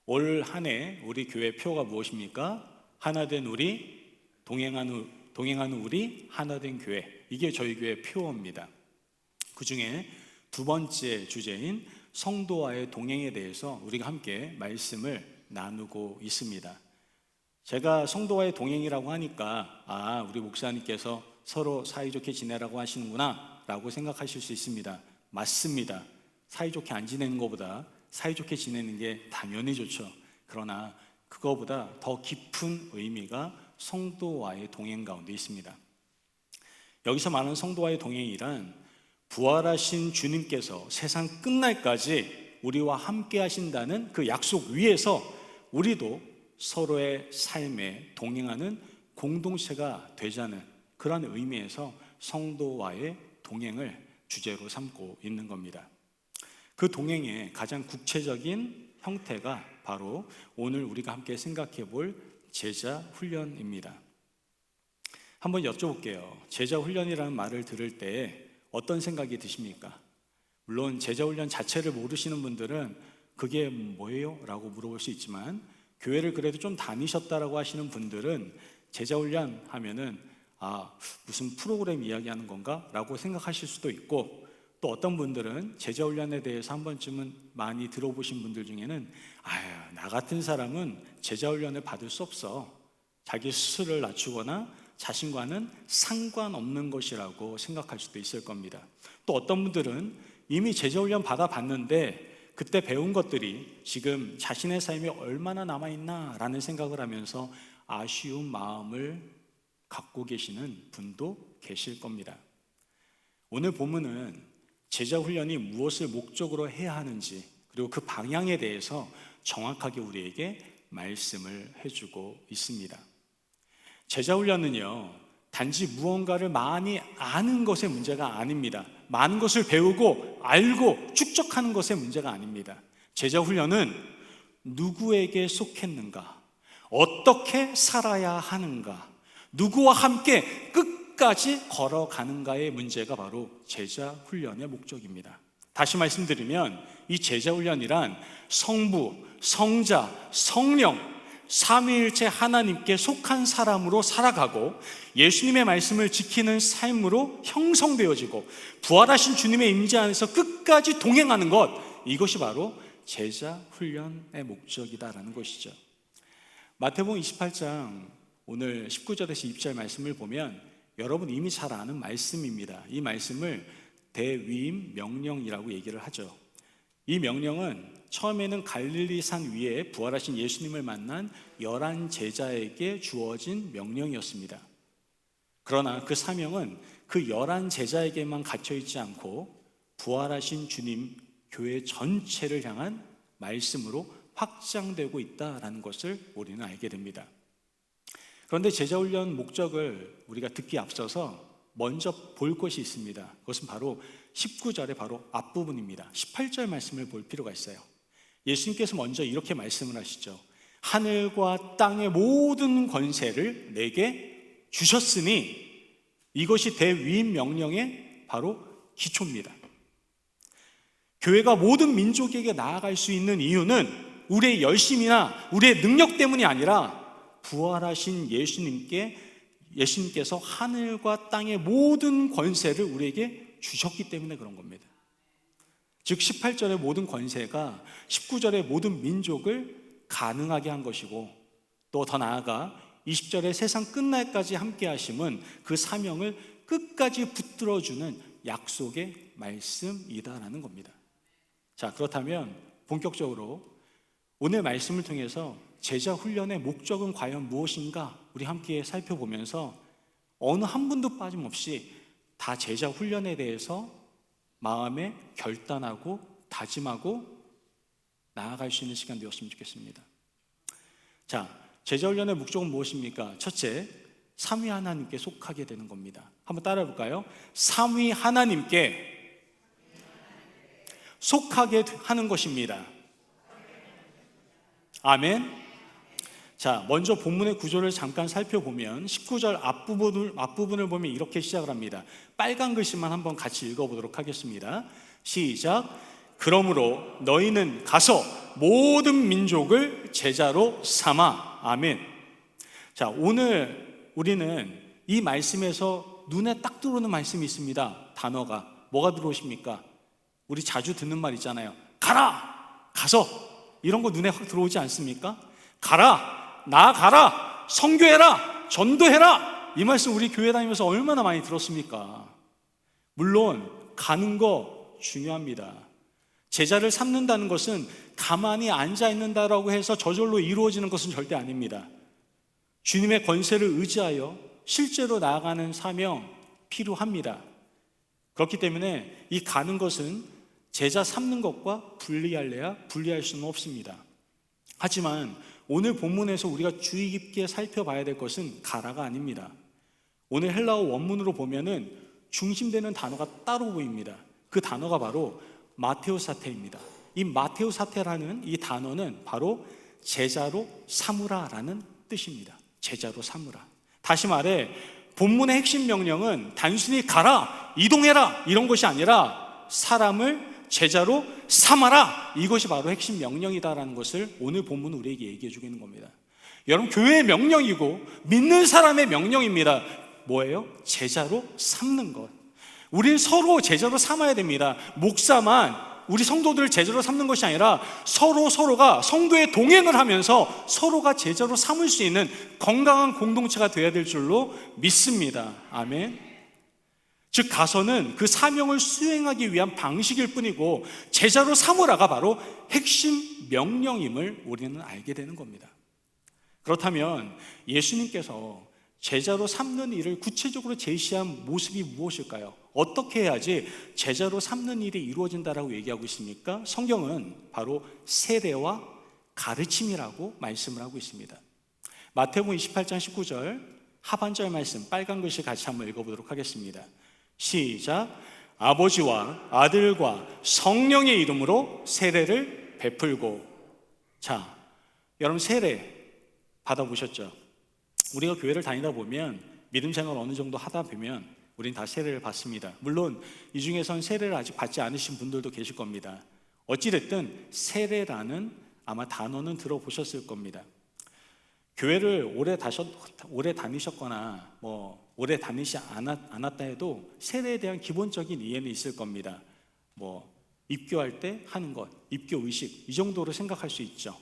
올 한 해 우리 교회 표가 무엇입니까? 하나된 우리, 동행하는 우리, 하나된 교회. 이게 저희 교회 표어입니다. 그 중에 두 번째 주제인 성도와의 동행에 대해서 우리가 함께 말씀을 나누고 있습니다. 제가 성도와의 동행이라고 하니까 우리 목사님께서 서로 사이좋게 지내라고 하시는구나 라고 생각하실 수 있습니다. 맞습니다. 사이좋게 안 지내는 것보다 사이좋게 지내는 게 당연히 좋죠. 그러나 그거보다 더 깊은 의미가 성도와의 동행 가운데 있습니다. 여기서 말하는 성도와의 동행이란 부활하신 주님께서 세상 끝날까지 우리와 함께 하신다는 그 약속 위에서 우리도 서로의 삶에 동행하는 공동체가 되자는 그런 의미에서 성도와의 동행을 주제로 삼고 있는 겁니다. 그 동행의 가장 구체적인 형태가 바로 오늘 우리가 함께 생각해 볼 제자 훈련입니다. 한번 여쭤볼게요. 제자 훈련이라는 말을 들을 때 어떤 생각이 드십니까? 물론 제자 훈련 자체를 모르시는 분들은 그게 뭐예요? 라고 물어볼 수 있지만 교회를 그래도 좀 다니셨다라고 하시는 분들은 제자 훈련 하면은 무슨 프로그램 이야기하는 건가? 라고 생각하실 수도 있고, 또 어떤 분들은 제자 훈련에 대해서 한 번쯤은 많이 들어보신 분들 중에는 나 같은 사람은 제자 훈련을 받을 수 없어. 자기 스스로를 낮추거나 자신과는 상관없는 것이라고 생각할 수도 있을 겁니다. 또 어떤 분들은 이미 제자 훈련 받아봤는데 그때 배운 것들이 지금 자신의 삶에 얼마나 남아있나 라는 생각을 하면서 아쉬운 마음을 갖고 계시는 분도 계실 겁니다. 오늘 본문은 제자 훈련이 무엇을 목적으로 해야 하는지, 그리고 그 방향에 대해서 정확하게 우리에게 말씀을 해주고 있습니다. 제자 훈련은요, 단지 무언가를 많이 아는 것의 문제가 아닙니다. 많은 것을 배우고 알고 축적하는 것의 문제가 아닙니다. 제자 훈련은 누구에게 속했는가, 어떻게 살아야 하는가, 누구와 함께 끝까지 걸어가는가의 문제가 바로 제자 훈련의 목적입니다. 다시 말씀드리면 이 제자 훈련이란 성부, 성자, 성령 삼위일체 하나님께 속한 사람으로 살아가고 예수님의 말씀을 지키는 삶으로 형성되어지고 부활하신 주님의 임재 안에서 끝까지 동행하는 것, 이것이 바로 제자 훈련의 목적이다라는 것이죠. 마태복음 28장 오늘 19절에서 20절 말씀을 보면 여러분 이미 잘 아는 말씀입니다. 이 말씀을 대위임 명령이라고 얘기를 하죠. 이 명령은 처음에는 갈릴리산 위에 부활하신 예수님을 만난 11 제자에게 주어진 명령이었습니다. 그러나 그 사명은 그 11 제자에게만 갇혀있지 않고 부활하신 주님 교회 전체를 향한 말씀으로 확장되고 있다는 것을 우리는 알게 됩니다. 그런데 제자훈련 목적을 우리가 듣기 앞서서 먼저 볼 것이 있습니다. 그것은 바로 19절의 바로 앞부분입니다. 18절 말씀을 볼 필요가 있어요. 예수님께서 먼저 이렇게 말씀을 하시죠. 하늘과 땅의 모든 권세를 내게 주셨으니, 이것이 대위임 명령의 바로 기초입니다. 교회가 모든 민족에게 나아갈 수 있는 이유는 우리의 열심이나 우리의 능력 때문이 아니라 부활하신 예수님께서 하늘과 땅의 모든 권세를 우리에게 주셨기 때문에 그런 겁니다. 즉 18절의 모든 권세가 19절의 모든 민족을 가능하게 한 것이고, 또 더 나아가 20절의 세상 끝날까지 함께 하심은 그 사명을 끝까지 붙들어주는 약속의 말씀이다라는 겁니다. 자, 그렇다면 본격적으로 오늘 말씀을 통해서 제자 훈련의 목적은 과연 무엇인가 우리 함께 살펴보면서 어느 한 분도 빠짐없이 다 제자 훈련에 대해서 마음에 결단하고 다짐하고 나아갈 수 있는 시간 되었으면 좋겠습니다. 자, 제자 훈련의 목적은 무엇입니까? 첫째, 삼위 하나님께 속하게 되는 겁니다. 한번 따라해 볼까요? 삼위 하나님께 속하게 하는 것입니다. 아멘. 자, 먼저 본문의 구조를 잠깐 살펴보면 19절 앞부분을 보면 이렇게 시작을 합니다. 빨간 글씨만 한번 같이 읽어보도록 하겠습니다. 시작. 그러므로 너희는 가서 모든 민족을 제자로 삼아. 아멘. 자, 오늘 우리는 이 말씀에서 눈에 딱 들어오는 말씀이 있습니다. 단어가 뭐가 들어오십니까? 우리 자주 듣는 말 있잖아요. 가라, 가서. 이런 거 눈에 확 들어오지 않습니까? 가라, 나아가라, 선교해라, 전도해라. 이 말씀 우리 교회 다니면서 얼마나 많이 들었습니까? 물론 가는 거 중요합니다. 제자를 삼는다는 것은 가만히 앉아 있는다라고 해서 저절로 이루어지는 것은 절대 아닙니다. 주님의 권세를 의지하여 실제로 나아가는 사명 필요합니다. 그렇기 때문에 이 가는 것은 제자 삼는 것과 분리할 수는 없습니다. 하지만 오늘 본문에서 우리가 주의 깊게 살펴봐야 될 것은 가라가 아닙니다. 오늘 헬라어 원문으로 보면은 중심되는 단어가 따로 보입니다. 그 단어가 바로 마테오사테입니다. 이 마테오사테라는 이 단어는 바로 제자로 삼으라라는 뜻입니다. 제자로 삼으라. 다시 말해 본문의 핵심 명령은 단순히 가라, 이동해라 이런 것이 아니라 사람을 제자로 삼아라, 이것이 바로 핵심 명령이다라는 것을 오늘 본문은 우리에게 얘기해 주고 있는 겁니다. 여러분, 교회의 명령이고 믿는 사람의 명령입니다. 뭐예요? 제자로 삼는 것. 우리는 서로 제자로 삼아야 됩니다. 목사만 우리 성도들을 제자로 삼는 것이 아니라 서로가 성도의 동행을 하면서 서로가 제자로 삼을 수 있는 건강한 공동체가 되어야 될 줄로 믿습니다. 아멘. 즉 가서는 그 사명을 수행하기 위한 방식일 뿐이고 제자로 삼으라가 바로 핵심 명령임을 우리는 알게 되는 겁니다. 그렇다면 예수님께서 제자로 삼는 일을 구체적으로 제시한 모습이 무엇일까요? 어떻게 해야지 제자로 삼는 일이 이루어진다라고 얘기하고 있습니까? 성경은 바로 세례와 가르침이라고 말씀을 하고 있습니다. 마태복음 28장 19절 하반절 말씀 빨간 글씨 같이 한번 읽어보도록 하겠습니다. 시작. 아버지와 아들과 성령의 이름으로 세례를 베풀고. 자, 여러분 세례 받아보셨죠? 우리가 교회를 다니다 보면 믿음 생활 어느 정도 하다 보면 우린 다 세례를 받습니다. 물론 이 중에선 세례를 아직 받지 않으신 분들도 계실 겁니다. 어찌됐든 세례라는 아마 단어는 들어보셨을 겁니다. 교회를 오래 다니셨거나 오래 다니지 않았다 해도 세례에 대한 기본적인 이해는 있을 겁니다. 입교할 때 하는 것, 입교 의식 이 정도로 생각할 수 있죠.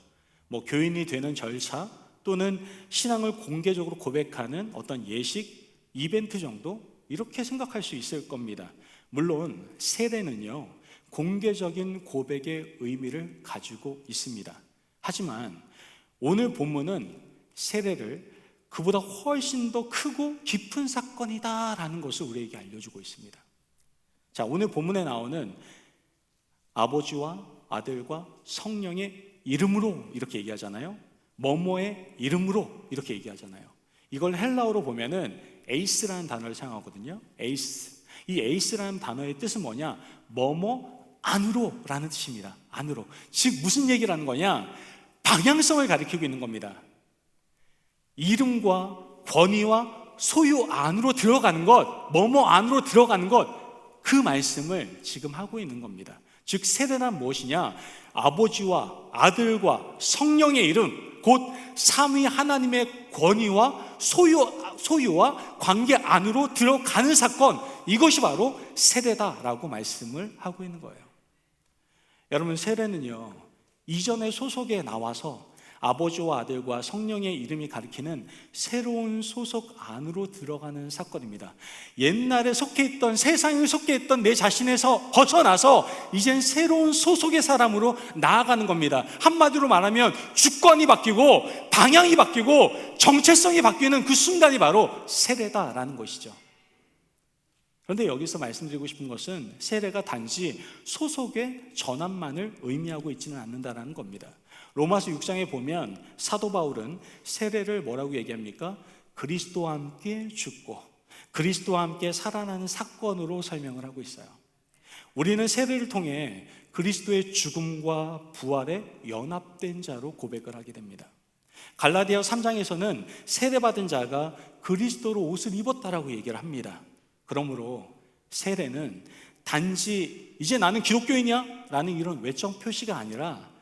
교인이 되는 절차 또는 신앙을 공개적으로 고백하는 어떤 예식, 이벤트 정도 이렇게 생각할 수 있을 겁니다. 물론 세례는요 공개적인 고백의 의미를 가지고 있습니다. 하지만 오늘 본문은 세례를 그보다 훨씬 더 크고 깊은 사건이다라는 것을 우리에게 알려주고 있습니다. 자, 오늘 본문에 나오는 아버지와 아들과 성령의 이름으로 이렇게 얘기하잖아요. 뭐뭐의 이름으로 이렇게 얘기하잖아요. 이걸 헬라어로 보면은 에이스라는 단어를 사용하거든요. 에이스. 이 에이스라는 단어의 뜻은 뭐냐? 뭐뭐 안으로라는 뜻입니다. 안으로. 즉 무슨 얘기를 하는 거냐? 방향성을 가리키고 있는 겁니다. 이름과 권위와 소유 안으로 들어가는 것, 뭐뭐 안으로 들어가는 것, 그 말씀을 지금 하고 있는 겁니다. 즉 세례란 무엇이냐? 아버지와 아들과 성령의 이름, 곧 삼위 하나님의 권위와 소유와 관계 안으로 들어가는 사건, 이것이 바로 세례다라고 말씀을 하고 있는 거예요. 여러분, 세례는요 이전의 소속에 나와서 아버지와 아들과 성령의 이름이 가리키는 새로운 소속 안으로 들어가는 사건입니다. 옛날에 속해 있던, 세상에 속해 있던 내 자신에서 벗어나서 이젠 새로운 소속의 사람으로 나아가는 겁니다. 한마디로 말하면 주권이 바뀌고 방향이 바뀌고 정체성이 바뀌는 그 순간이 바로 세례다라는 것이죠. 그런데 여기서 말씀드리고 싶은 것은 세례가 단지 소속의 전환만을 의미하고 있지는 않는다라는 겁니다. 로마서 6장에 보면 사도 바울은 세례를 뭐라고 얘기합니까? 그리스도와 함께 죽고 그리스도와 함께 살아나는 사건으로 설명을 하고 있어요. 우리는 세례를 통해 그리스도의 죽음과 부활에 연합된 자로 고백을 하게 됩니다. 갈라디아 3장에서는 세례받은 자가 그리스도로 옷을 입었다라고 얘기를 합니다. 그러므로 세례는 단지 이제 나는 기독교인이야? 라는 이런 외적 표시가 아니라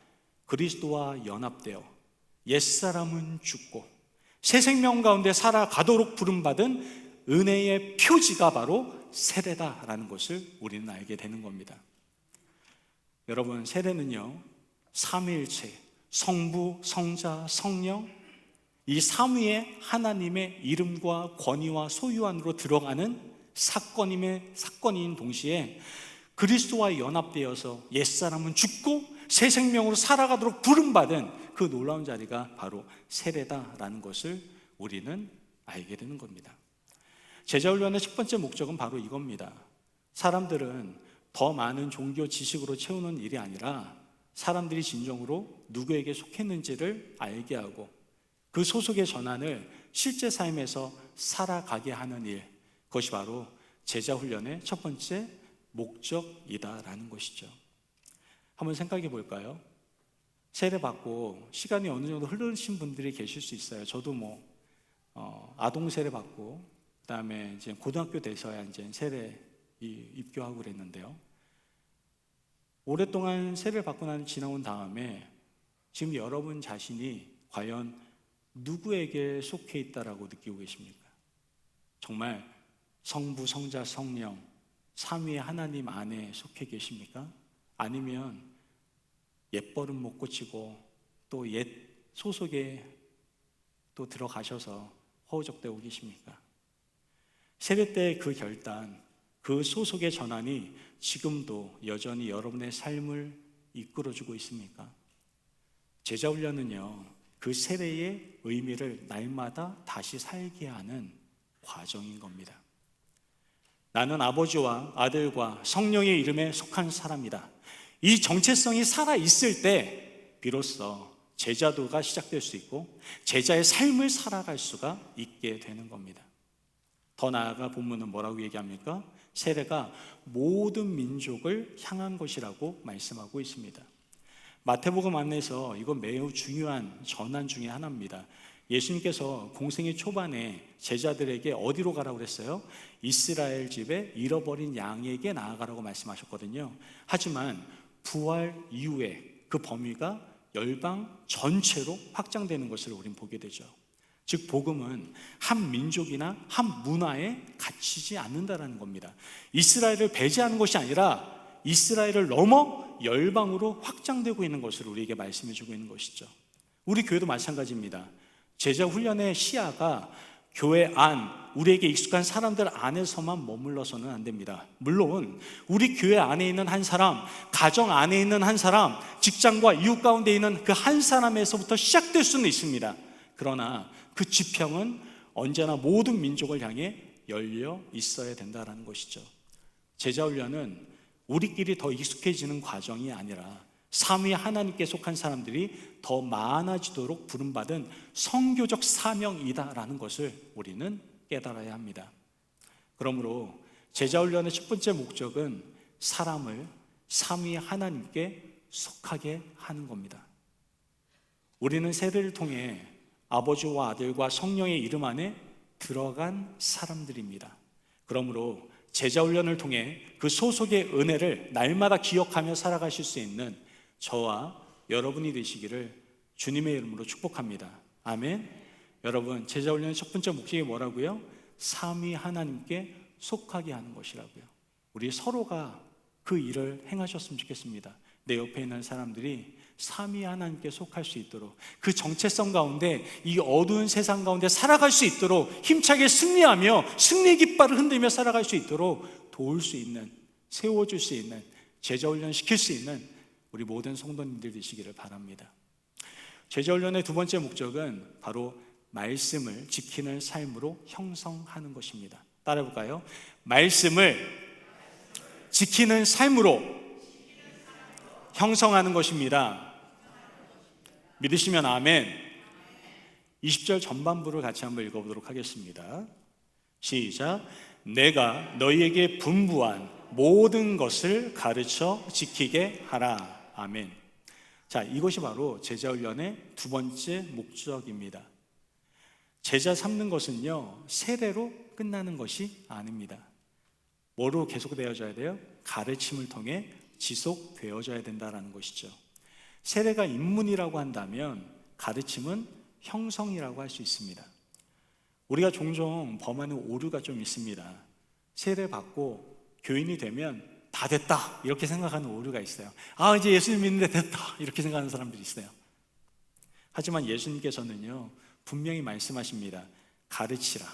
그리스도와 연합되어 옛사람은 죽고 새 생명 가운데 살아가도록 부름받은 은혜의 표지가 바로 세례다라는 것을 우리는 알게 되는 겁니다. 여러분, 세례는요, 삼위일체, 성부, 성자, 성령, 이 삼위의 하나님의 이름과 권위와 소유 안으로 들어가는 사건인 동시에 그리스도와 연합되어서 옛사람은 죽고 새 생명으로 살아가도록 부름받은 그 놀라운 자리가 바로 세례다라는 것을 우리는 알게 되는 겁니다. 제자훈련의 첫 번째 목적은 바로 이겁니다. 사람들은 더 많은 종교 지식으로 채우는 일이 아니라 사람들이 진정으로 누구에게 속했는지를 알게 하고 그 소속의 전환을 실제 삶에서 살아가게 하는 일, 그것이 바로 제자훈련의 첫 번째 목적이다라는 것이죠. 한번 생각해 볼까요? 세례받고 시간이 어느 정도 흐르신 분들이 계실 수 있어요. 저도 아동 세례 받고 그다음에 이제 고등학교 돼서야 이제 세례 입교하고 그랬는데요. 오랫동안 세례를 받고 지나온 다음에 지금 여러분 자신이 과연 누구에게 속해 있다라고 느끼고 계십니까? 정말 성부, 성자, 성령 삼위의 하나님 안에 속해 계십니까? 아니면 옛버릇 못 고치고 또 옛 소속에 또 들어가셔서 허우적대고 계십니까? 세례 때의 그 결단, 그 소속의 전환이 지금도 여전히 여러분의 삶을 이끌어주고 있습니까? 제자훈련은요, 그 세례의 의미를 날마다 다시 살게 하는 과정인 겁니다. 나는 아버지와 아들과 성령의 이름에 속한 사람이다. 이 정체성이 살아있을 때 비로소 제자도가 시작될 수 있고 제자의 삶을 살아갈 수가 있게 되는 겁니다. 더 나아가 본문은 뭐라고 얘기합니까? 세례가 모든 민족을 향한 것이라고 말씀하고 있습니다. 마태복음 안에서 이건 매우 중요한 전환 중에 하나입니다. 예수님께서 공생의 초반에 제자들에게 어디로 가라고 그랬어요? 이스라엘 집에 잃어버린 양에게 나아가라고 말씀하셨거든요. 하지만 부활 이후에 그 범위가 열방 전체로 확장되는 것을 우린 보게 되죠. 즉 복음은 한 민족이나 한 문화에 갇히지 않는다라는 겁니다. 이스라엘을 배제하는 것이 아니라 이스라엘을 넘어 열방으로 확장되고 있는 것을 우리에게 말씀해 주고 있는 것이죠. 우리 교회도 마찬가지입니다. 제자 훈련의 시야가 교회 안, 우리에게 익숙한 사람들 안에서만 머물러서는 안 됩니다. 물론 우리 교회 안에 있는 한 사람, 가정 안에 있는 한 사람, 직장과 이웃 가운데 있는 그 한 사람에서부터 시작될 수는 있습니다. 그러나 그 지평은 언제나 모든 민족을 향해 열려 있어야 된다는 것이죠. 제자훈련은 우리끼리 더 익숙해지는 과정이 아니라 삼위 하나님께 속한 사람들이 더 많아지도록 부름받은 선교적 사명이다라는 것을 우리는 깨달아야 합니다. 그러므로 제자훈련의 첫 번째 목적은 사람을 삼위 하나님께 속하게 하는 겁니다. 우리는 세례를 통해 아버지와 아들과 성령의 이름 안에 들어간 사람들입니다. 그러므로 제자훈련을 통해 그 소속의 은혜를 날마다 기억하며 살아가실 수 있는 저와 여러분이 되시기를 주님의 이름으로 축복합니다. 아멘. 여러분, 제자훈련의 첫 번째 목적이 뭐라고요? 삼위 하나님께 속하게 하는 것이라고요. 우리 서로가 그 일을 행하셨으면 좋겠습니다. 내 옆에 있는 사람들이 삼위 하나님께 속할 수 있도록, 그 정체성 가운데 이 어두운 세상 가운데 살아갈 수 있도록 힘차게 승리하며 승리 깃발을 흔들며 살아갈 수 있도록 도울 수 있는, 세워줄 수 있는, 제자훈련 시킬 수 있는 우리 모든 성도님들 되시기를 바랍니다. 제자훈련의 두 번째 목적은 바로 말씀을 지키는 삶으로 형성하는 것입니다. 따라해볼까요? 말씀을 지키는 삶으로 형성하는 것입니다. 믿으시면 아멘. 20절 전반부를 같이 한번 읽어보도록 하겠습니다. 시작. 내가 너희에게 분부한 모든 것을 가르쳐 지키게 하라. 아멘. 자, 이것이 바로 제자훈련의 두 번째 목적입니다. 제자 삼는 것은요, 세례로 끝나는 것이 아닙니다. 뭐로 계속되어져야 돼요? 가르침을 통해 지속되어져야 된다는 것이죠. 세례가 입문이라고 한다면 가르침은 형성이라고 할 수 있습니다. 우리가 종종 범하는 오류가 좀 있습니다. 세례 받고 교인이 되면 다 됐다 이렇게 생각하는 오류가 있어요. 아, 이제 예수님 믿는데 됐다 이렇게 생각하는 사람들이 있어요. 하지만 예수님께서는요 분명히 말씀하십니다. 가르치라.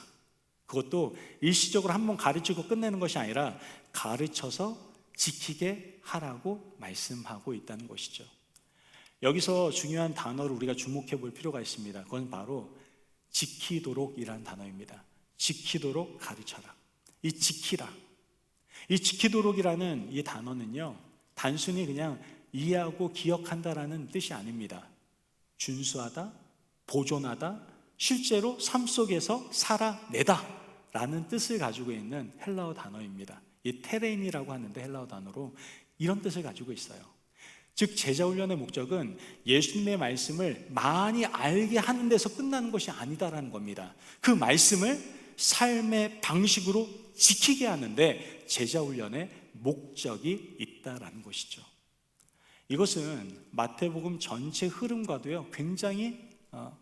그것도 일시적으로 한번 가르치고 끝내는 것이 아니라 가르쳐서 지키게 하라고 말씀하고 있다는 것이죠. 여기서 중요한 단어를 우리가 주목해 볼 필요가 있습니다. 그건 바로 지키도록이라는 단어입니다. 지키도록 가르쳐라. 이 지키라, 이 지키도록이라는 이 단어는요 단순히 그냥 이해하고 기억한다라는 뜻이 아닙니다. 준수하다, 보존하다, 실제로 삶 속에서 살아내다 라는 뜻을 가지고 있는 헬라어 단어입니다. 이 테레인이라고 하는데 헬라어 단어로 이런 뜻을 가지고 있어요. 즉 제자훈련의 목적은 예수님의 말씀을 많이 알게 하는 데서 끝나는 것이 아니다라는 겁니다. 그 말씀을 삶의 방식으로 지키게 하는데 제자훈련의 목적이 있다라는 것이죠. 이것은 마태복음 전체 흐름과도요 굉장히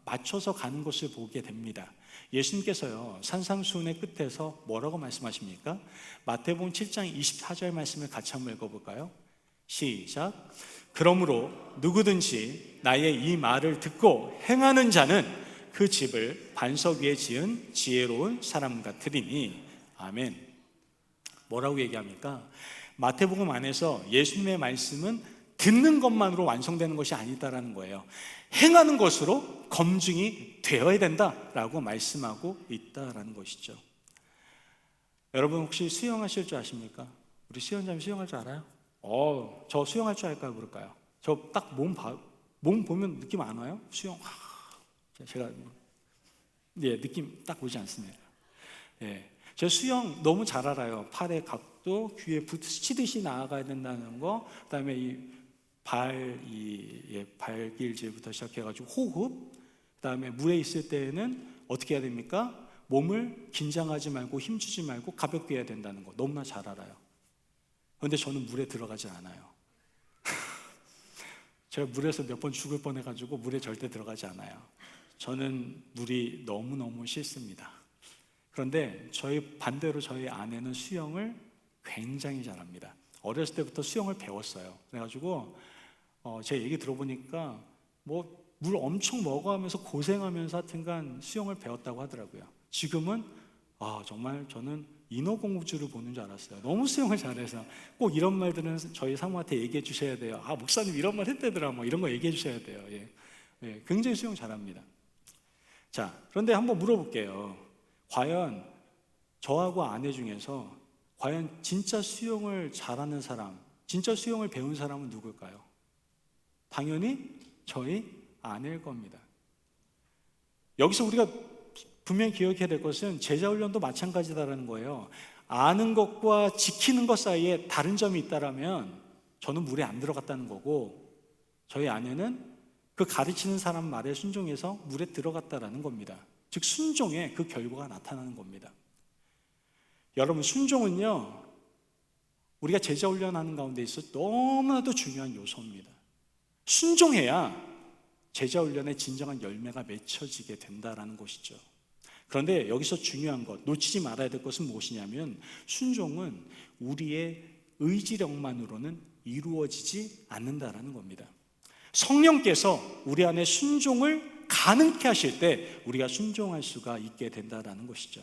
맞춰서 가는 것을 보게 됩니다. 예수님께서요 산상수훈의 끝에서 뭐라고 말씀하십니까? 마태복음 7장 24절 말씀을 같이 한번 읽어볼까요? 시작. 그러므로 누구든지 나의 이 말을 듣고 행하는 자는 그 집을 반석 위에 지은 지혜로운 사람 같으리니. 아멘. 뭐라고 얘기합니까? 마태복음 안에서 예수님의 말씀은 듣는 것만으로 완성되는 것이 아니다라는 거예요. 행하는 것으로 검증이 되어야 된다라고 말씀하고 있다라는 것이죠. 여러분 혹시 수영하실 줄 아십니까? 우리 수영자님 수영할 줄 알아요? 저 수영할 줄 알까요? 그럴까요? 저 딱 몸 보면 느낌 안 와요? 수영 제가 느낌 딱 오지 않습니다. 저 수영 너무 잘 알아요. 팔의 각도, 귀에 스치듯이 나아가야 된다는 거, 그다음에 이 발길질부터 시작해가지고 호흡, 그다음에 물에 있을 때에는 어떻게 해야 됩니까? 몸을 긴장하지 말고 힘주지 말고 가볍게 해야 된다는 거 너무나 잘 알아요. 그런데 저는 물에 들어가지 않아요. 제가 물에서 몇 번 죽을 뻔해가지고 물에 절대 들어가지 않아요. 저는 물이 너무너무 싫습니다. 그런데 반대로 저희 아내는 수영을 굉장히 잘합니다. 어렸을 때부터 수영을 배웠어요. 그래가지고 제 얘기 들어보니까 물 엄청 먹어가면서 고생하면서 하여튼간 수영을 배웠다고 하더라고요. 지금은 정말 저는 인어공주를 보는 줄 알았어요. 너무 수영을 잘해서. 꼭 이런 말들은 저희 사모한테 얘기해 주셔야 돼요. 목사님 이런 말 했대더라 이런 거 얘기해 주셔야 돼요. 굉장히 수영 잘합니다. 자, 그런데 한번 물어볼게요. 과연 저하고 아내 중에서 과연 진짜 수영을 잘하는 사람, 진짜 수영을 배운 사람은 누굴까요? 당연히 저희 아내일 겁니다. 여기서 우리가 분명히 기억해야 될 것은 제자훈련도 마찬가지다라는 거예요. 아는 것과 지키는 것 사이에 다른 점이 있다라면 저는 물에 안 들어갔다는 거고, 저희 아내는 그 가르치는 사람 말에 순종해서 물에 들어갔다라는 겁니다. 즉 순종에 그 결과가 나타나는 겁니다. 여러분, 순종은요 우리가 제자훈련하는 가운데 있어 너무나도 중요한 요소입니다. 순종해야 제자훈련의 진정한 열매가 맺혀지게 된다라는 것이죠. 그런데 여기서 중요한 것, 놓치지 말아야 될 것은 무엇이냐면, 순종은 우리의 의지력만으로는 이루어지지 않는다라는 겁니다. 성령께서 우리 안에 순종을 가능케 하실 때 우리가 순종할 수가 있게 된다라는 것이죠.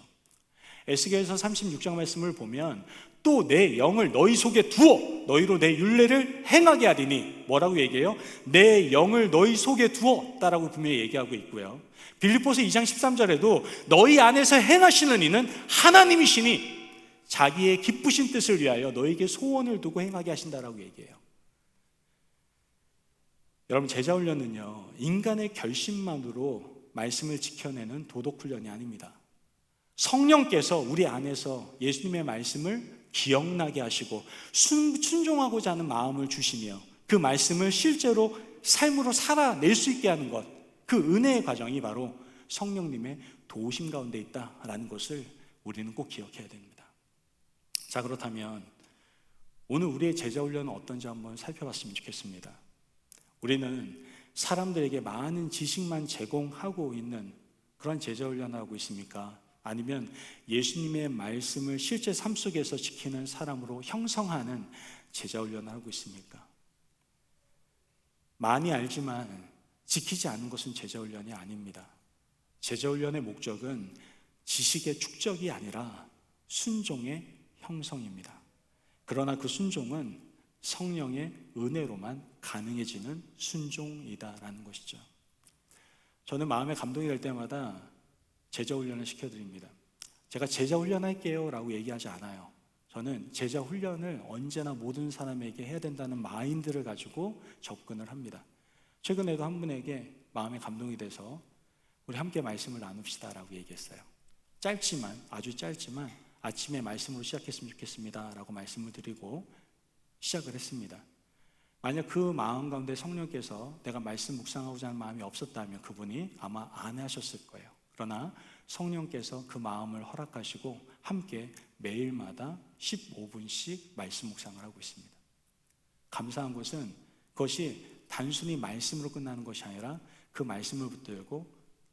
에스겔서 36장 말씀을 보면 또 내 영을 너희 속에 두어 너희로 내 율례를 행하게 하리니, 뭐라고 얘기해요? 내 영을 너희 속에 두었다라고 분명히 얘기하고 있고요. 빌립보서 2장 13절에도 너희 안에서 행하시는 이는 하나님이시니 자기의 기쁘신 뜻을 위하여 너에게 소원을 두고 행하게 하신다라고 얘기해요. 여러분, 제자훈련은요 인간의 결심만으로 말씀을 지켜내는 도덕훈련이 아닙니다. 성령께서 우리 안에서 예수님의 말씀을 기억나게 하시고 순종하고자 하는 마음을 주시며 그 말씀을 실제로 삶으로 살아낼 수 있게 하는 것, 그 은혜의 과정이 바로 성령님의 도우심 가운데 있다라는 것을 우리는 꼭 기억해야 됩니다. 자, 그렇다면 오늘 우리의 제자훈련은 어떤지 한번 살펴봤으면 좋겠습니다. 우리는 사람들에게 많은 지식만 제공하고 있는 그런 제자훈련을 하고 있습니까? 아니면 예수님의 말씀을 실제 삶 속에서 지키는 사람으로 형성하는 제자훈련을 하고 있습니까? 많이 알지만 지키지 않는 것은 제자훈련이 아닙니다. 제자훈련의 목적은 지식의 축적이 아니라 순종의 형성입니다. 그러나 그 순종은 성령의 은혜로만 가능해지는 순종이다라는 것이죠. 저는 마음에 감동이 될 때마다 제자훈련을 시켜드립니다. 제가 제자훈련할게요 라고 얘기하지 않아요. 저는 제자훈련을 언제나 모든 사람에게 해야 된다는 마인드를 가지고 접근을 합니다. 최근에도 한 분에게 마음에 감동이 돼서 우리 함께 말씀을 나눕시다 라고 얘기했어요. 짧지만, 아주 짧지만 아침에 말씀으로 시작했으면 좋겠습니다 라고 말씀을 드리고 시작을 했습니다. 만약 그 마음 가운데 성령께서 내가 말씀 묵상하고자 하는 마음이 없었다면 그분이 아마 안 하셨을 거예요. 그러나 성령께서 그 마음을 허락하시고 함께 매일마다 15분씩 말씀 묵상을 하고 있습니다. 감사한 것은 그것이 단순히 말씀으로 끝나는 것이 아니라 그 말씀을 붙들고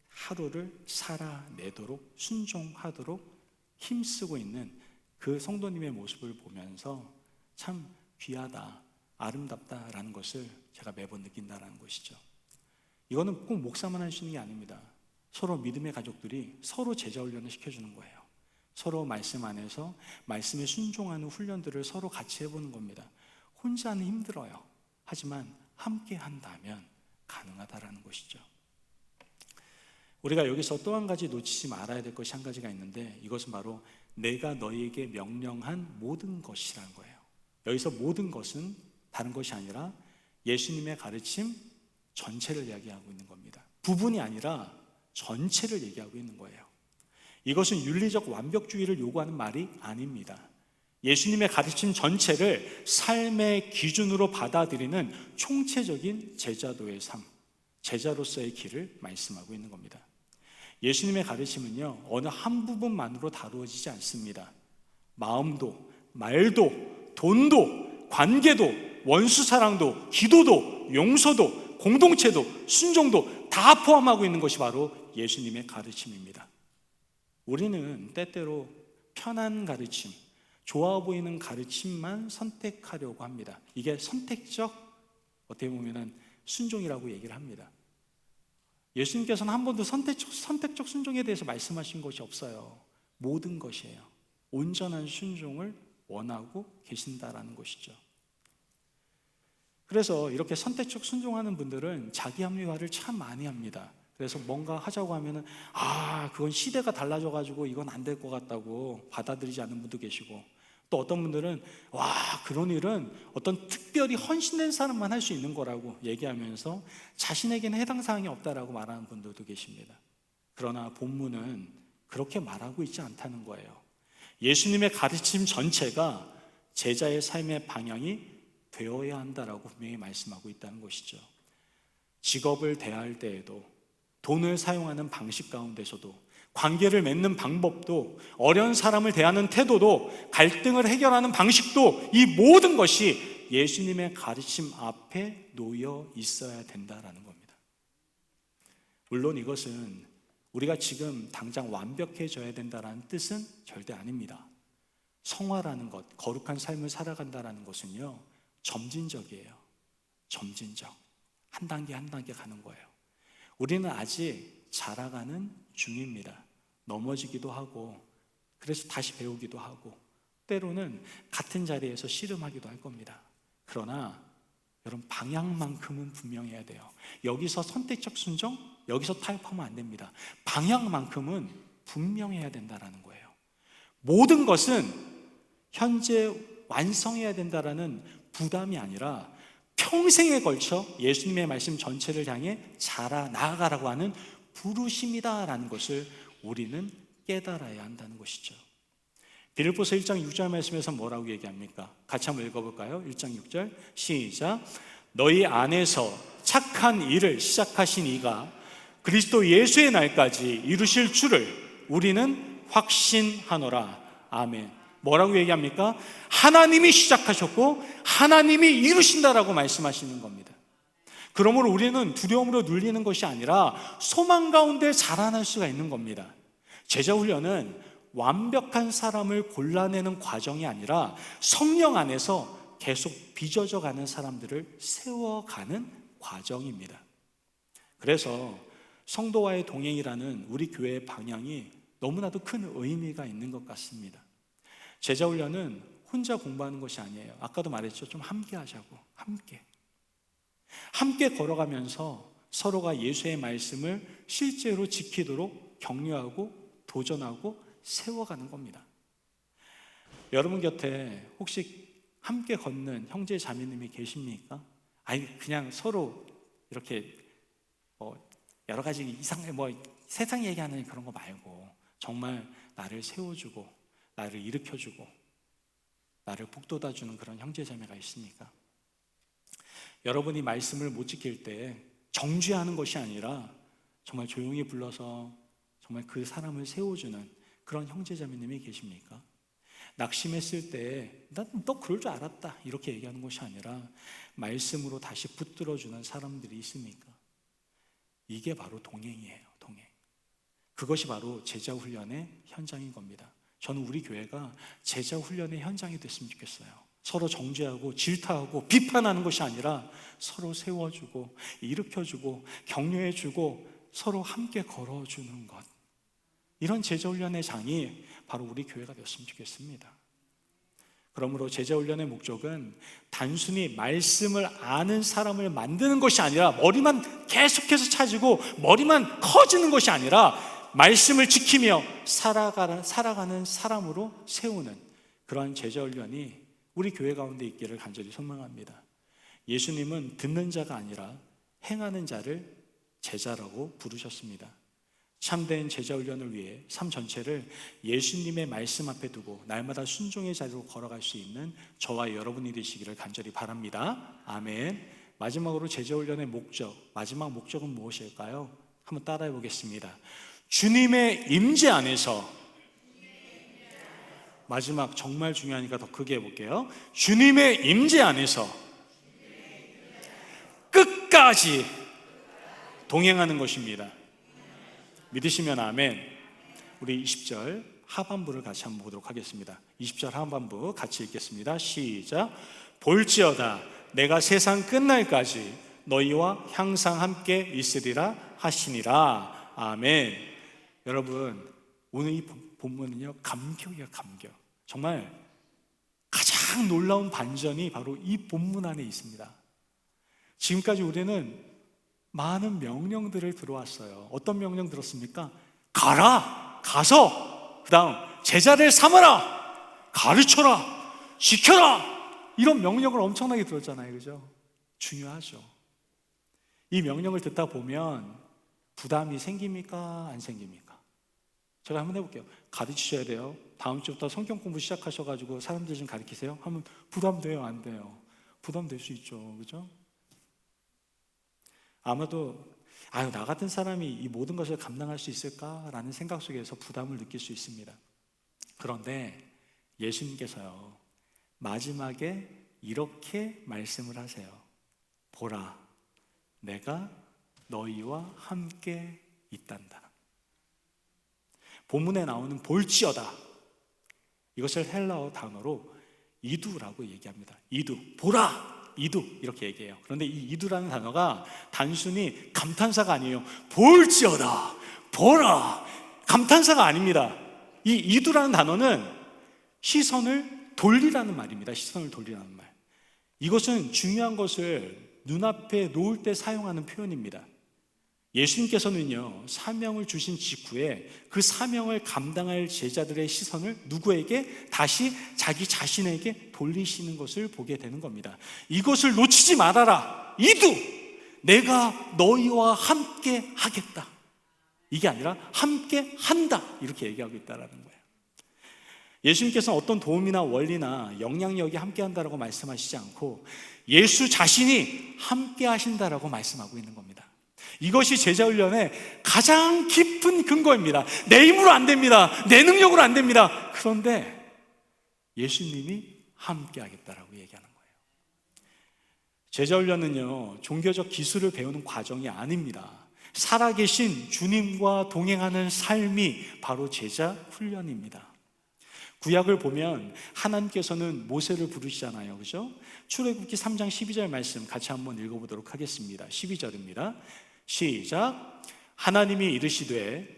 하루를 살아내도록 순종하도록 힘쓰고 있는 그 성도님의 모습을 보면서 참 귀하다, 아름답다라는 것을 제가 매번 느낀다는 것이죠. 이거는 꼭 목사만 할 수 있는 게 아닙니다. 서로 믿음의 가족들이 서로 제자훈련을 시켜주는 거예요. 서로 말씀 안에서 말씀에 순종하는 훈련들을 서로 같이 해보는 겁니다. 혼자는 힘들어요. 하지만 함께 한다면 가능하다라는 것이죠. 우리가 여기서 또 한 가지 놓치지 말아야 될 것이 한 가지가 있는데 이것은 바로 내가 너희에게 명령한 모든 것이라는 거예요. 여기서 모든 것은 다른 것이 아니라 예수님의 가르침 전체를 이야기하고 있는 겁니다. 부분이 아니라 전체를 얘기하고 있는 거예요. 이것은 윤리적 완벽주의를 요구하는 말이 아닙니다. 예수님의 가르침 전체를 삶의 기준으로 받아들이는 총체적인 제자도의 삶, 제자로서의 길을 말씀하고 있는 겁니다. 예수님의 가르침은요, 어느 한 부분만으로 다루어지지 않습니다. 마음도, 말도, 돈도, 관계도, 원수 사랑도, 기도도, 용서도, 공동체도, 순종도 다 포함하고 있는 것이 바로 예수님의 가르침입니다. 우리는 때때로 편한 가르침, 좋아 보이는 가르침만 선택하려고 합니다. 이게 선택적, 어떻게 보면 순종이라고 얘기를 합니다. 예수님께서는 한 번도 선택적 순종에 대해서 말씀하신 것이 없어요. 모든 것이에요. 온전한 순종을 원하고 계신다라는 것이죠. 그래서 이렇게 선택적 순종하는 분들은 자기 합리화를 참 많이 합니다. 그래서 뭔가 하자고 하면은 그건 시대가 달라져가지고 이건 안 될 것 같다고 받아들이지 않는 분도 계시고, 또 어떤 분들은 그런 일은 어떤 특별히 헌신된 사람만 할 수 있는 거라고 얘기하면서 자신에게는 해당 사항이 없다라고 말하는 분들도 계십니다. 그러나 본문은 그렇게 말하고 있지 않다는 거예요. 예수님의 가르침 전체가 제자의 삶의 방향이 되어야 한다라고 분명히 말씀하고 있다는 것이죠. 직업을 대할 때에도, 돈을 사용하는 방식 가운데서도, 관계를 맺는 방법도, 어려운 사람을 대하는 태도도, 갈등을 해결하는 방식도, 이 모든 것이 예수님의 가르침 앞에 놓여 있어야 된다라는 겁니다. 물론 이것은 우리가 지금 당장 완벽해져야 된다는 뜻은 절대 아닙니다. 성화라는 것, 거룩한 삶을 살아간다는 것은요, 점진적이에요. 점진적. 한 단계 한 단계 가는 거예요. 우리는 아직 자라가는 중입니다. 넘어지기도 하고, 그래서 다시 배우기도 하고, 때로는 같은 자리에서 씨름하기도 할 겁니다. 그러나 여러분, 방향만큼은 분명해야 돼요. 여기서 선택적 순종, 여기서 타협하면 안 됩니다. 방향만큼은 분명해야 된다는 거예요. 모든 것은 현재 완성해야 된다는 부담이 아니라 평생에 걸쳐 예수님의 말씀 전체를 향해 자라나가라고 하는 부르심이다라는 것을 우리는 깨달아야 한다는 것이죠. 빌립보서 1장 6절 말씀에서 뭐라고 얘기합니까? 같이 한번 읽어볼까요? 1장 6절 시작. 너희 안에서 착한 일을 시작하신 이가 그리스도 예수의 날까지 이루실 줄을 우리는 확신하노라. 아멘. 뭐라고 얘기합니까? 하나님이 시작하셨고 하나님이 이루신다라고 말씀하시는 겁니다. 그러므로 우리는 두려움으로 눌리는 것이 아니라 소망 가운데 자라날 수가 있는 겁니다. 제자 훈련은 완벽한 사람을 골라내는 과정이 아니라 성령 안에서 계속 빚어져 가는 사람들을 세워가는 과정입니다. 그래서 성도와의 동행이라는 우리 교회의 방향이 너무나도 큰 의미가 있는 것 같습니다. 제자 훈련은 혼자 공부하는 것이 아니에요. 아까도 말했죠. 좀 함께 하자고. 함께 걸어가면서 서로가 예수의 말씀을 실제로 지키도록 격려하고 도전하고 세워가는 겁니다. 여러분 곁에 혹시 함께 걷는 형제 자매님이 계십니까? 아니 그냥 서로 이렇게 여러 가지 이상한 세상 얘기하는 그런 거 말고 정말 나를 세워주고 나를 일으켜주고 나를 북돋아주는 그런 형제 자매가 있습니까? 여러분이 말씀을 못 지킬 때 정죄하는 것이 아니라 정말 조용히 불러서 정말 그 사람을 세워주는 그런 형제 자매님이 계십니까? 낙심했을 때 너 그럴 줄 알았다 이렇게 얘기하는 것이 아니라 말씀으로 다시 붙들어주는 사람들이 있습니까? 이게 바로 동행이에요. 동행. 그것이 바로 제자 훈련의 현장인 겁니다. 저는 우리 교회가 제자 훈련의 현장이 됐으면 좋겠어요. 서로 정죄하고 질타하고 비판하는 것이 아니라 서로 세워주고 일으켜주고 격려해주고 서로 함께 걸어주는 것, 이런 제자훈련의 장이 바로 우리 교회가 되었으면 좋겠습니다. 그러므로 제자훈련의 목적은 단순히 말씀을 아는 사람을 만드는 것이 아니라 머리만 계속해서 차지고 머리만 커지는 것이 아니라 말씀을 지키며 살아가는 사람으로 세우는 그러한 제자훈련이 우리 교회 가운데 있기를 간절히 소망합니다. 예수님은 듣는 자가 아니라 행하는 자를 제자라고 부르셨습니다. 참된 제자훈련을 위해 삶 전체를 예수님의 말씀 앞에 두고 날마다 순종의 자리로 걸어갈 수 있는 저와 여러분이 되시기를 간절히 바랍니다. 아멘. 마지막으로 제자훈련의 마지막 목적은 무엇일까요? 한번 따라해 보겠습니다. 주님의 임재 안에서, 마지막 정말 중요하니까 더 크게 해볼게요. 주님의 임재 안에서 끝까지 동행하는 것입니다. 믿으시면 아멘. 우리 20절 하반부를 같이 한번 보도록 하겠습니다. 20절 하반부 같이 읽겠습니다. 시작. 볼지어다 내가 세상 끝날까지 너희와 항상 함께 있으리라 하시니라. 아멘. 여러분, 오늘 이 본문은요 감격이에요. 감격. 정말 가장 놀라운 반전이 바로 이 본문 안에 있습니다. 지금까지 우리는 많은 명령들을 들어왔어요. 어떤 명령 들었습니까? 가라, 가서, 그 다음 제자를 삼아라, 가르쳐라, 지켜라, 이런 명령을 엄청나게 들었잖아요. 그죠? 중요하죠. 이 명령을 듣다 보면 부담이 생깁니까? 안 생깁니까? 제가 한번 해볼게요. 가르치셔야 돼요. 다음 주부터 성경 공부 시작하셔가지고 사람들 좀 가르치세요 하면 부담돼요? 안 돼요? 부담될 수 있죠. 그죠? 아마도 나 같은 사람이 이 모든 것을 감당할 수 있을까라는 생각 속에서 부담을 느낄 수 있습니다. 그런데 예수님께서요 마지막에 이렇게 말씀을 하세요. 보라, 내가 너희와 함께 있단다. 본문에 나오는 볼지어다, 이것을 헬라어 단어로 이두라고 얘기합니다. 이두, 보라, 이두, 이렇게 얘기해요. 그런데 이 이두라는 단어가 단순히 감탄사가 아니에요. 볼지어다, 보라, 감탄사가 아닙니다. 이 이두라는 단어는 시선을 돌리라는 말입니다. 시선을 돌리라는 말. 이것은 중요한 것을 눈앞에 놓을 때 사용하는 표현입니다. 예수님께서는요 사명을 주신 직후에 그 사명을 감당할 제자들의 시선을 누구에게? 다시 자기 자신에게 돌리시는 것을 보게 되는 겁니다. 이것을 놓치지 말아라. 이두, 내가 너희와 함께 하겠다. 이게 아니라 함께 한다, 이렇게 얘기하고 있다는 거예요. 예수님께서는 어떤 도움이나 원리나 영향력이 함께 한다라고 말씀하시지 않고 예수 자신이 함께 하신다라고 말씀하고 있는 겁니다. 이것이 제자훈련의 가장 깊은 근거입니다. 내 힘으로 안 됩니다. 내 능력으로 안 됩니다. 그런데 예수님이 함께 하겠다라고 얘기하는 거예요. 제자훈련은요, 종교적 기술을 배우는 과정이 아닙니다. 살아계신 주님과 동행하는 삶이 바로 제자훈련입니다. 구약을 보면 하나님께서는 모세를 부르시잖아요, 그죠? 출애굽기 3장 12절 말씀 같이 한번 읽어보도록 하겠습니다. 12절입니다. 시작. 하나님이 이르시되,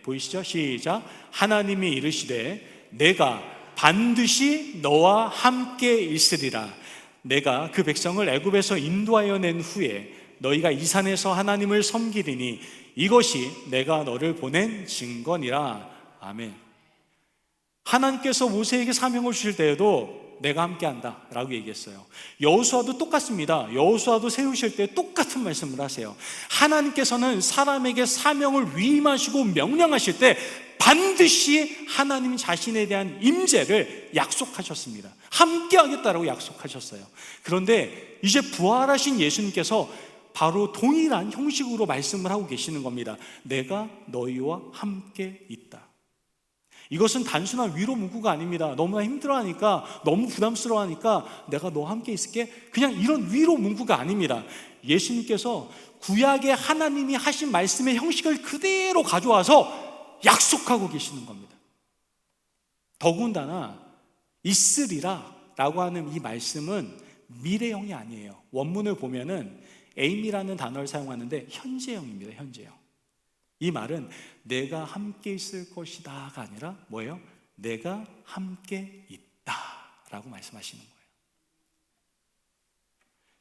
보이시죠? 시작. 하나님이 이르시되 내가 반드시 너와 함께 있으리라. 내가 그 백성을 애굽에서 인도하여 낸 후에 너희가 이 산에서 하나님을 섬기리니 이것이 내가 너를 보낸 증거니라. 아멘. 하나님께서 모세에게 사명을 주실 때에도 내가 함께한다 라고 얘기했어요. 여호수아도 똑같습니다. 여호수아도 세우실 때 똑같은 말씀을 하세요. 하나님께서는 사람에게 사명을 위임하시고 명령하실 때 반드시 하나님 자신에 대한 임재를 약속하셨습니다. 함께하겠다라고 약속하셨어요. 그런데 이제 부활하신 예수님께서 바로 동일한 형식으로 말씀을 하고 계시는 겁니다. 내가 너희와 함께 있다. 이것은 단순한 위로 문구가 아닙니다. 너무나 힘들어하니까, 너무 부담스러워하니까 내가 너와 함께 있을게, 그냥 이런 위로 문구가 아닙니다. 예수님께서 구약의 하나님이 하신 말씀의 형식을 그대로 가져와서 약속하고 계시는 겁니다. 더군다나 있으리라 라고 하는 이 말씀은 미래형이 아니에요. 원문을 보면은 에임이라는 단어를 사용하는데 현재형입니다. 현재형. 이 말은 내가 함께 있을 것이다가 아니라 뭐예요? 내가 함께 있다라고 말씀하시는 거예요.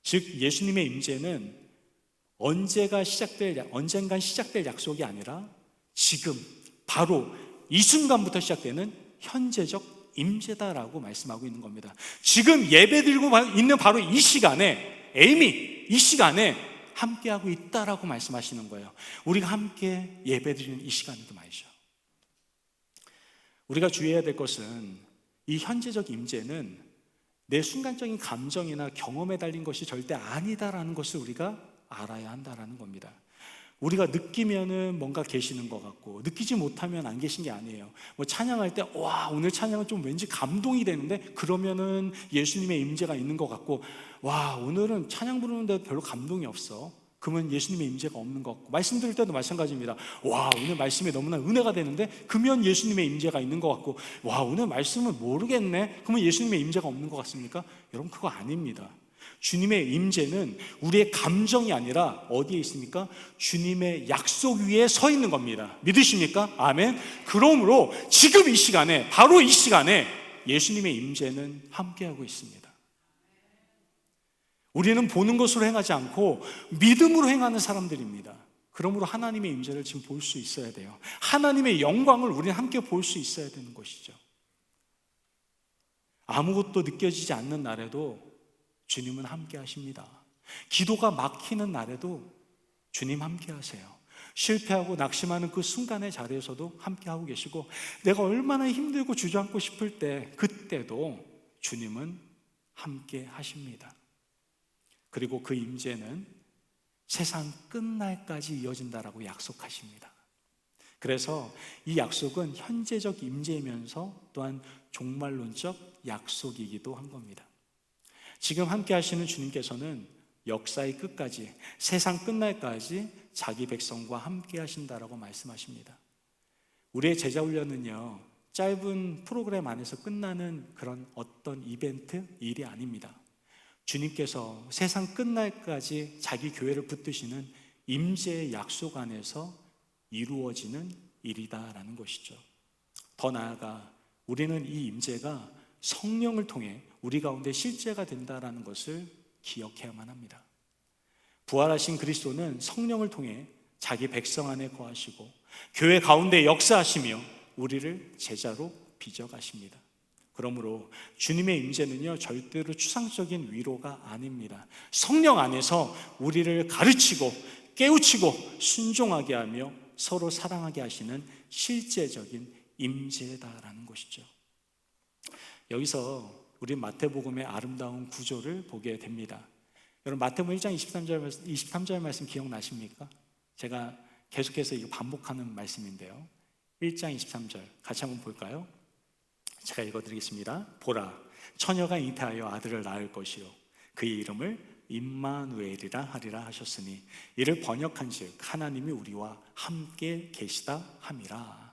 즉 예수님의 임재는 언젠간 시작될 약속이 아니라 지금 바로 이 순간부터 시작되는 현재적 임재다라고 말씀하고 있는 겁니다. 지금 예배드리고 있는 바로 이 시간에 에이미 이 시간에 함께하고 있다라고 말씀하시는 거예요. 우리가 함께 예배드리는 이 시간도 말이죠. 우리가 주의해야 될 것은 이 현재적 임재는 내 순간적인 감정이나 경험에 달린 것이 절대 아니다라는 것을 우리가 알아야 한다라는 겁니다. 우리가 느끼면은 뭔가 계시는 것 같고 느끼지 못하면 안 계신 게 아니에요. 뭐 찬양할 때 와 오늘 찬양은 좀 왠지 감동이 되는데 그러면은 예수님의 임재가 있는 것 같고 와 오늘은 찬양 부르는데 별로 감동이 없어. 그러면 예수님의 임재가 없는 것 같고 말씀 드릴 때도 마찬가지입니다. 와 오늘 말씀이 너무나 은혜가 되는데 그러면 예수님의 임재가 있는 것 같고 와 오늘 말씀은 모르겠네. 그러면 예수님의 임재가 없는 것 같습니까? 여러분 그거 아닙니다. 주님의 임재는 우리의 감정이 아니라 어디에 있습니까? 주님의 약속 위에 서 있는 겁니다. 믿으십니까? 아멘. 그러므로 지금 이 시간에 바로 이 시간에 예수님의 임재는 함께하고 있습니다. 우리는 보는 것으로 행하지 않고 믿음으로 행하는 사람들입니다. 그러므로 하나님의 임재를 지금 볼 수 있어야 돼요. 하나님의 영광을 우리는 함께 볼 수 있어야 되는 것이죠. 아무것도 느껴지지 않는 날에도 주님은 함께 하십니다. 기도가 막히는 날에도 주님 함께 하세요. 실패하고 낙심하는 그 순간의 자리에서도 함께 하고 계시고 내가 얼마나 힘들고 주저앉고 싶을 때 그때도 주님은 함께 하십니다. 그리고 그 임재는 세상 끝날까지 이어진다라고 약속하십니다. 그래서 이 약속은 현재적 임재이면서 또한 종말론적 약속이기도 한 겁니다. 지금 함께 하시는 주님께서는 역사의 끝까지 세상 끝날까지 자기 백성과 함께 하신다라고 말씀하십니다. 우리의 제자훈련은요 짧은 프로그램 안에서 끝나는 그런 어떤 이벤트, 일이 아닙니다. 주님께서 세상 끝날까지 자기 교회를 붙드시는 임재의 약속 안에서 이루어지는 일이다라는 것이죠. 더 나아가 우리는 이 임재가 성령을 통해 우리 가운데 실제가 된다라는 것을 기억해야만 합니다. 부활하신 그리스도는 성령을 통해 자기 백성 안에 거하시고 교회 가운데 역사하시며 우리를 제자로 빚어가십니다. 그러므로 주님의 임재는요 절대로 추상적인 위로가 아닙니다. 성령 안에서 우리를 가르치고 깨우치고 순종하게 하며 서로 사랑하게 하시는 실제적인 임재다라는 것이죠. 여기서 우리 마태복음의 아름다운 구조를 보게 됩니다. 여러분 마태복음 1장 23절 말씀 기억나십니까? 제가 계속해서 이거 반복하는 말씀인데요. 1장 23절 같이 한번 볼까요? 제가 읽어드리겠습니다. 보라, 처녀가 잉태하여 아들을 낳을 것이요 그의 이름을 임마누엘이라 하리라 하셨으니 이를 번역한즉 하나님이 우리와 함께 계시다 함이라.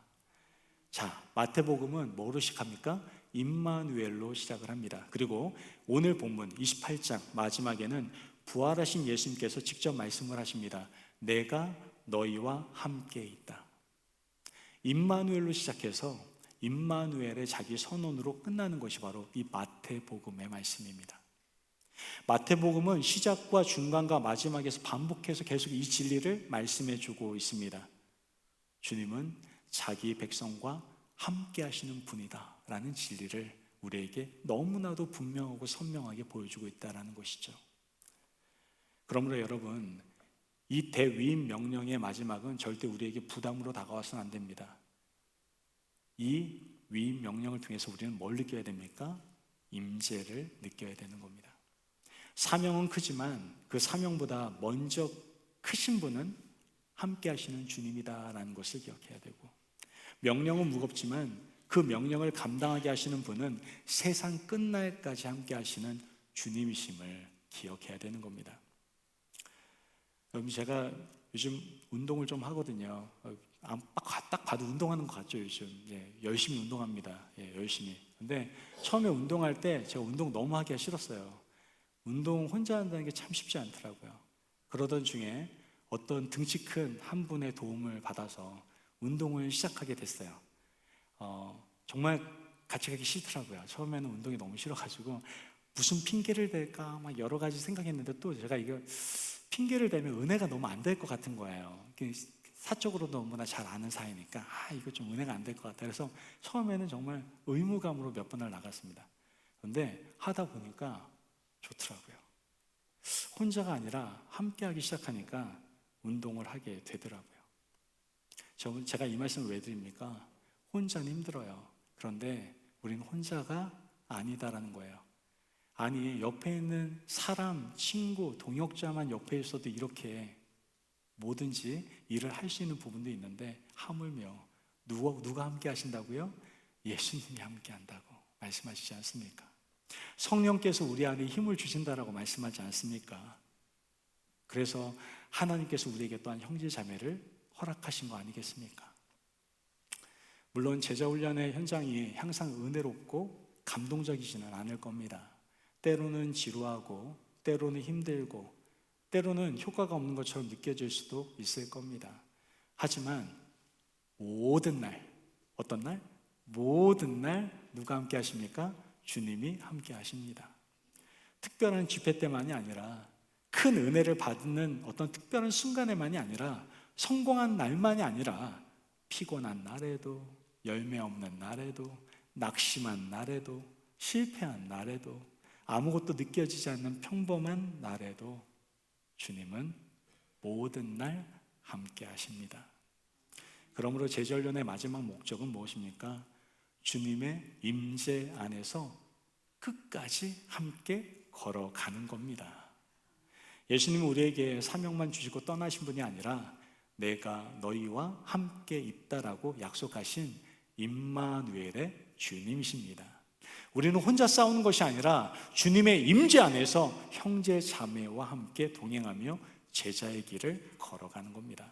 자, 마태복음은 뭐로 시작합니까? 임마누엘로 시작을 합니다. 그리고 오늘 본문 28장 마지막에는 부활하신 예수님께서 직접 말씀을 하십니다. 내가 너희와 함께 있다. 임마누엘로 시작해서 임마누엘의 자기 선언으로 끝나는 것이 바로 이 마태복음의 말씀입니다. 마태복음은 시작과 중간과 마지막에서 반복해서 계속 이 진리를 말씀해 주고 있습니다. 주님은 자기 백성과 함께 하시는 분이다 라는 진리를 우리에게 너무나도 분명하고 선명하게 보여주고 있다는 것이죠. 그러므로 여러분, 이 대위임 명령의 마지막은 절대 우리에게 부담으로 다가와서는 안 됩니다. 이 위임 명령을 통해서 우리는 뭘 느껴야 됩니까? 임재를 느껴야 되는 겁니다. 사명은 크지만 그 사명보다 먼저 크신 분은 함께 하시는 주님이다라는 것을 기억해야 되고, 명령은 무겁지만 그 명령을 감당하게 하시는 분은 세상 끝날까지 함께 하시는 주님이심을 기억해야 되는 겁니다. 여러분, 제가 요즘 운동을 좀 하거든요. 딱 봐도 운동하는 것 같죠, 요즘. 열심히 운동합니다. 열심히. 근데 처음에 운동할 때 제가 운동 너무 하기가 싫었어요. 운동 혼자 한다는 게 참 쉽지 않더라고요. 그러던 중에 어떤 등치 큰 한 분의 도움을 받아서 운동을 시작하게 됐어요. 정말 같이 가기 싫더라고요. 처음에는 운동이 너무 싫어가지고 무슨 핑계를 댈까 막 여러 가지 생각했는데, 또 제가 이거 핑계를 대면 은혜가 너무 안 될 것 같은 거예요. 사적으로 너무나 잘 아는 사이니까 이거 좀 은혜가 안 될 것 같아. 그래서 처음에는 정말 의무감으로 몇 번을 나갔습니다. 그런데 하다 보니까 좋더라고요. 혼자가 아니라 함께 하기 시작하니까 운동을 하게 되더라고요. 제가 이 말씀을 왜 드립니까? 혼자는 힘들어요. 그런데 우리는 혼자가 아니다라는 거예요. 아니, 옆에 있는 사람, 친구, 동역자만 옆에 있어도 이렇게 뭐든지 일을 할 수 있는 부분도 있는데, 하물며 누가 함께 하신다고요? 예수님이 함께 한다고 말씀하시지 않습니까? 성령께서 우리 안에 힘을 주신다라고 말씀하지 않습니까? 그래서 하나님께서 우리에게 또한 형제 자매를 허락하신 거 아니겠습니까? 물론 제자훈련의 현장이 항상 은혜롭고 감동적이지는 않을 겁니다. 때로는 지루하고, 때로는 힘들고, 때로는 효과가 없는 것처럼 느껴질 수도 있을 겁니다. 하지만 모든 날, 어떤 날? 모든 날 누가 함께 하십니까? 주님이 함께 하십니다. 특별한 집회 때만이 아니라, 큰 은혜를 받는 어떤 특별한 순간에만이 아니라, 성공한 날만이 아니라, 피곤한 날에도, 열매 없는 날에도, 낙심한 날에도, 실패한 날에도, 아무것도 느껴지지 않는 평범한 날에도 주님은 모든 날 함께 하십니다. 그러므로 제자훈련의 마지막 목적은 무엇입니까? 주님의 임재 안에서 끝까지 함께 걸어가는 겁니다. 예수님은 우리에게 사명만 주시고 떠나신 분이 아니라 내가 너희와 함께 있다라고 약속하신 임마누엘의 주님이십니다. 우리는 혼자 싸우는 것이 아니라 주님의 임재 안에서 형제 자매와 함께 동행하며 제자의 길을 걸어가는 겁니다.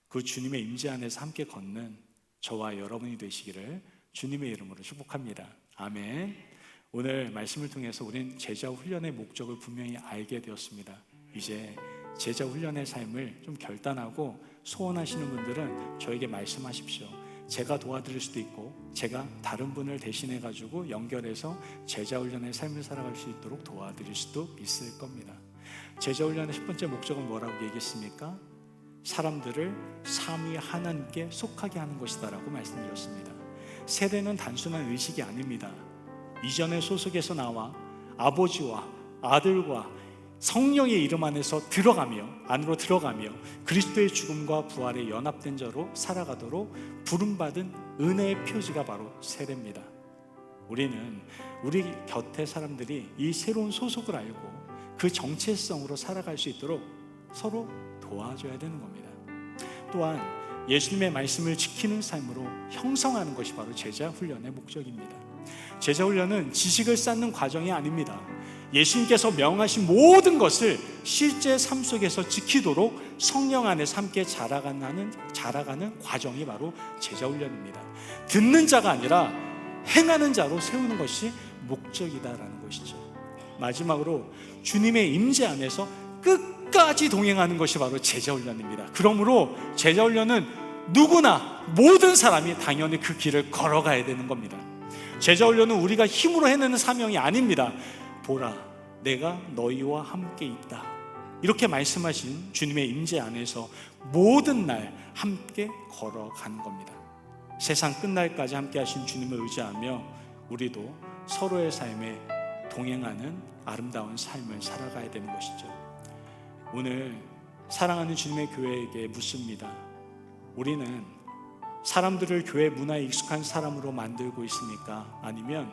그 주님의 임재 안에서 함께 걷는 저와 여러분이 되시기를 주님의 이름으로 축복합니다. 아멘. 오늘 말씀을 통해서 우리는 제자 훈련의 목적을 분명히 알게 되었습니다. 이제 제자 훈련의 삶을 좀 결단하고 소원하시는 분들은 저에게 말씀하십시오. 제가 도와드릴 수도 있고, 제가 다른 분을 대신해 가지고 연결해서 제자 훈련의 삶을 살아갈 수 있도록 도와드릴 수도 있을 겁니다. 제자 훈련의 첫 번째 목적은 뭐라고 얘기했습니까? 사람들을 삼위 하나님께 속하게 하는 것이다라고 말씀드렸습니다. 세례는 단순한 의식이 아닙니다. 이전의 소속에서 나와 아버지와 아들과 성령의 이름 안에서 안으로 들어가며 그리스도의 죽음과 부활에 연합된 자로 살아가도록 부름받은 은혜의 표지가 바로 세례입니다. 우리는 우리 곁에 사람들이 이 새로운 소속을 알고 그 정체성으로 살아갈 수 있도록 서로 도와줘야 되는 겁니다. 또한 예수님의 말씀을 지키는 삶으로 형성하는 것이 바로 제자 훈련의 목적입니다. 제자 훈련은 지식을 쌓는 과정이 아닙니다. 예수님께서 명하신 모든 것을 실제 삶 속에서 지키도록 성령 안에서 함께 자라가는 과정이 바로 제자훈련입니다. 듣는 자가 아니라 행하는 자로 세우는 것이 목적이다라는 것이죠. 마지막으로 주님의 임재 안에서 끝까지 동행하는 것이 바로 제자훈련입니다. 그러므로 제자훈련은 누구나 모든 사람이 당연히 그 길을 걸어가야 되는 겁니다. 제자훈련은 우리가 힘으로 해내는 사명이 아닙니다. 보라, 내가 너희와 함께 있다, 이렇게 말씀하신 주님의 임재 안에서 모든 날 함께 걸어가는 겁니다. 세상 끝날까지 함께 하신 주님을 의지하며 우리도 서로의 삶에 동행하는 아름다운 삶을 살아가야 되는 것이죠. 오늘 사랑하는 주님의 교회에게 묻습니다. 우리는 사람들을 교회 문화에 익숙한 사람으로 만들고 있습니까? 아니면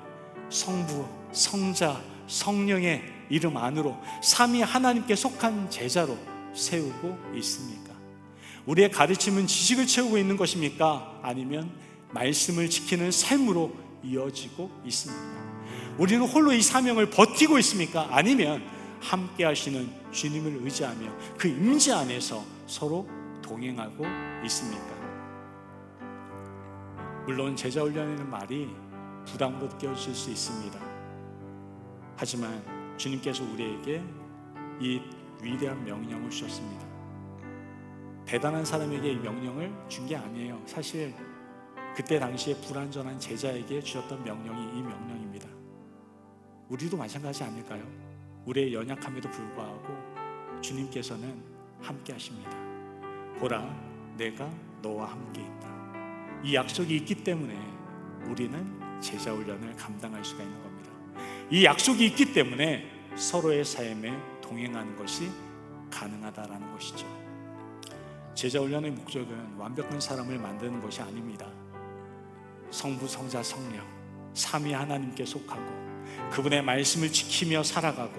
성부, 성자, 성령의 이름 안으로 삼위 하나님께 속한 제자로 세우고 있습니까? 우리의 가르침은 지식을 채우고 있는 것입니까? 아니면 말씀을 지키는 삶으로 이어지고 있습니까? 우리는 홀로 이 사명을 버티고 있습니까? 아니면 함께 하시는 주님을 의지하며 그 임재 안에서 서로 동행하고 있습니까? 물론 제자훈련이라는 말이 부담으로 느껴질 수 있습니다. 하지만 주님께서 우리에게 이 위대한 명령을 주셨습니다. 대단한 사람에게 이 명령을 준 게 아니에요. 사실 그때 당시에 불완전한 제자에게 주셨던 명령이 이 명령입니다. 우리도 마찬가지 아닐까요? 우리의 연약함에도 불구하고 주님께서는 함께 하십니다. 보라, 내가 너와 함께 있다. 이 약속이 있기 때문에 우리는 제자훈련을 감당할 수가 있는 겁니다. 이 약속이 있기 때문에 서로의 삶에 동행하는 것이 가능하다라는 것이죠. 제자훈련의 목적은 완벽한 사람을 만드는 것이 아닙니다. 성부, 성자, 성령 삼위 하나님께 속하고 그분의 말씀을 지키며 살아가고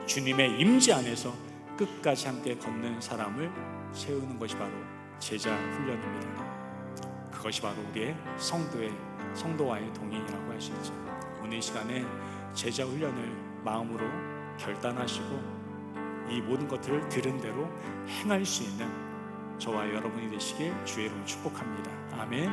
주님의 임재 안에서 끝까지 함께 걷는 사람을 세우는 것이 바로 제자훈련입니다. 그것이 바로 우리의 성도와의 동행이라고 할 수 있죠. 오늘 이 시간에 제자훈련을 마음으로 결단하시고 이 모든 것들을 들은 대로 행할 수 있는 저와 여러분이 되시길 주의 이름으로 축복합니다. 아멘.